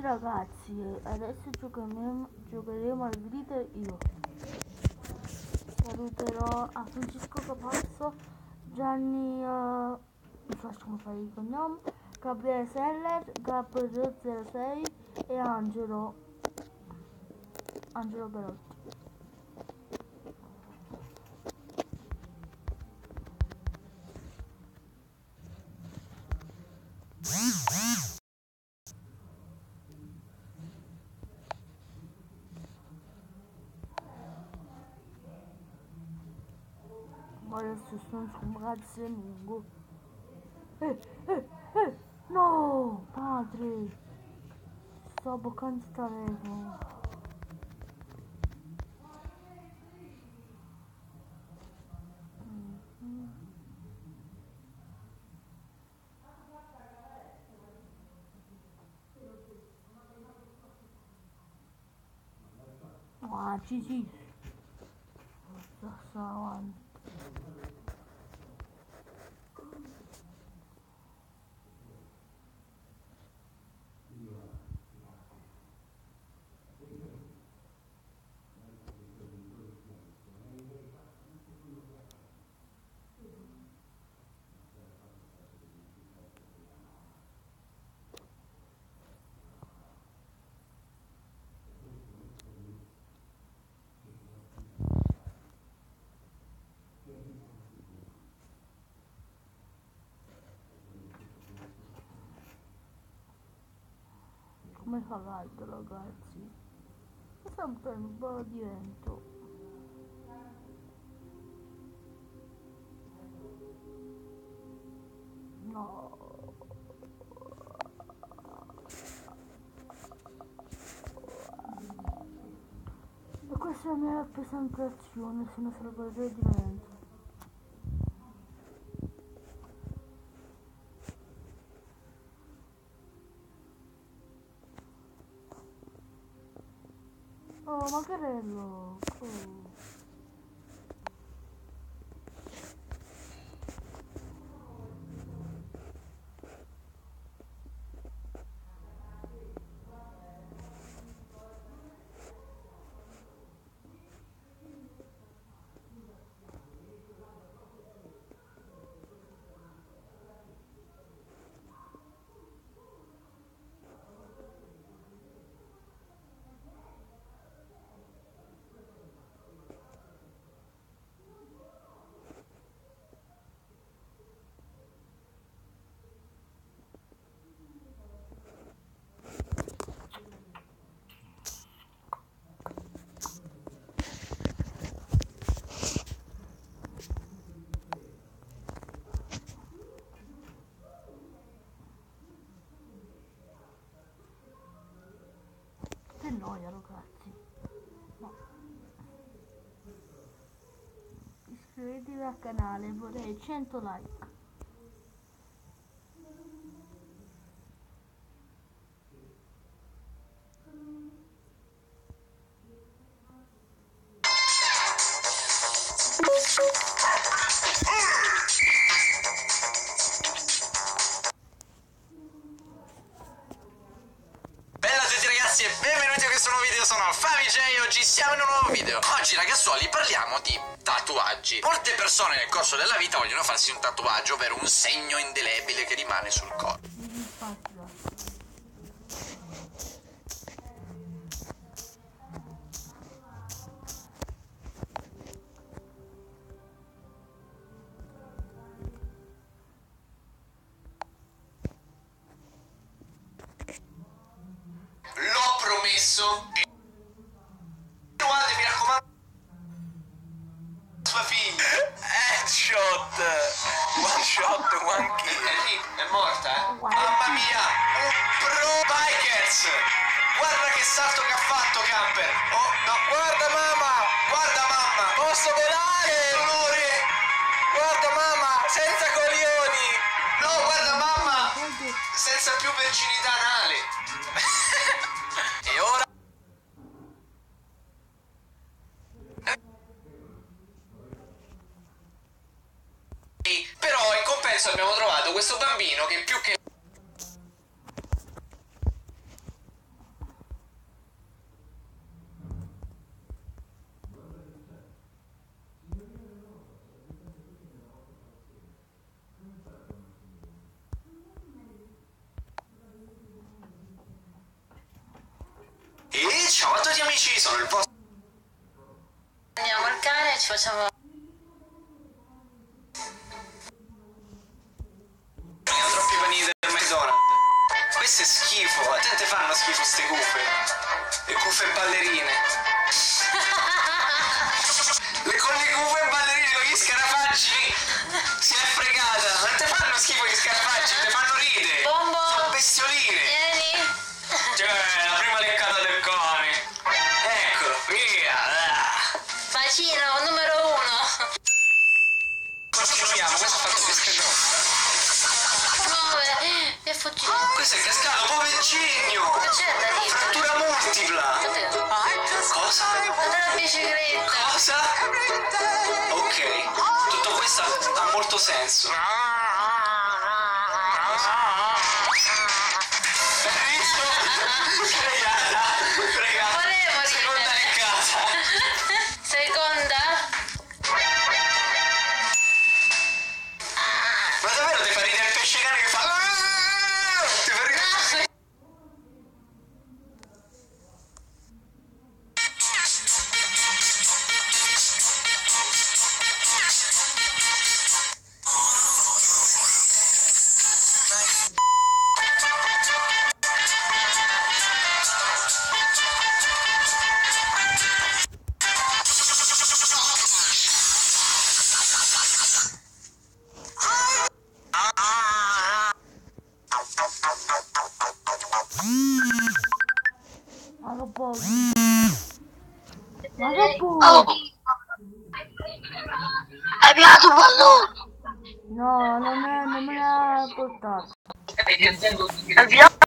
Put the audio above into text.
Benvenuti ragazzi, adesso giocheremo al Glitter io. Saluterò a Francesco Capazzo, Gianni, non so come fare il cognome, Gabriele Seller, Gab06 e Angelo Berotti. Adesso sono su un ragazzo lungo. No, padre! Sto boccando il telefono. Ah, sì. Sto avanti. Come fa caldo ragazzi? Sta prendendo un po' di vento. No. E questa è la mia rappresentazione, sono salvatore di vento. Oh, Macarello! Oh. Che noia ragazzi. No. Iscrivetevi al canale, vorrei 100 like. Ragazzi e benvenuti a questo nuovo video, sono Favij e oggi siamo in un nuovo video. Oggi ragazzuoli parliamo di tatuaggi. Molte persone nel corso della vita vogliono farsi un tatuaggio, ovvero un segno indelebile che rimane sul corpo. L'ho promesso. Guardate, mi raccomando, sua figlia. Headshot. One shot, one kill. È morta, eh? Mamma mia. Un pro bikers. Guarda che salto che ha fatto, camper. Oh, no. Guarda mamma. Guarda mamma. Posso volare. Dolore. Guarda mamma. Senza coglioni. No, guarda mamma. Senza più verginità anale. E ora? Però in compenso abbiamo trovato questo bambino che più che amici sono il vostro. Andiamo al cane e ci facciamo... Troppi panini del McDonald's. Questo è schifo, a te te fanno schifo ste cuffie. Le cuffie ballerine. Con le cuffie ballerine, con gli scarafaggi si è fregata. Non te fanno schifo gli scarafaggi, te fanno ridere. Bombo! Sono bestioline. Vieni! Cioè, la prima leccata del cane. Eccolo, via. Bacino numero 1! Continuiamo, questo ha fatto pescatore. Muove! Mi è fuggito! Questo è cascato, povercino! Che c'è da dire? Frattura multipla! Cosa? Guarda la bicicletta! Cosa? Ok, tutto questo ha molto senso. Prega, Volevo seconda ridere! leccata. Seconda? Ma davvero ti fa ridere il pesce cane che fa? Ti fa ridere? Ma che poi? Ma che poi? Oh. Hai piato un pallone? No, non me l'ha portato. Hai piato?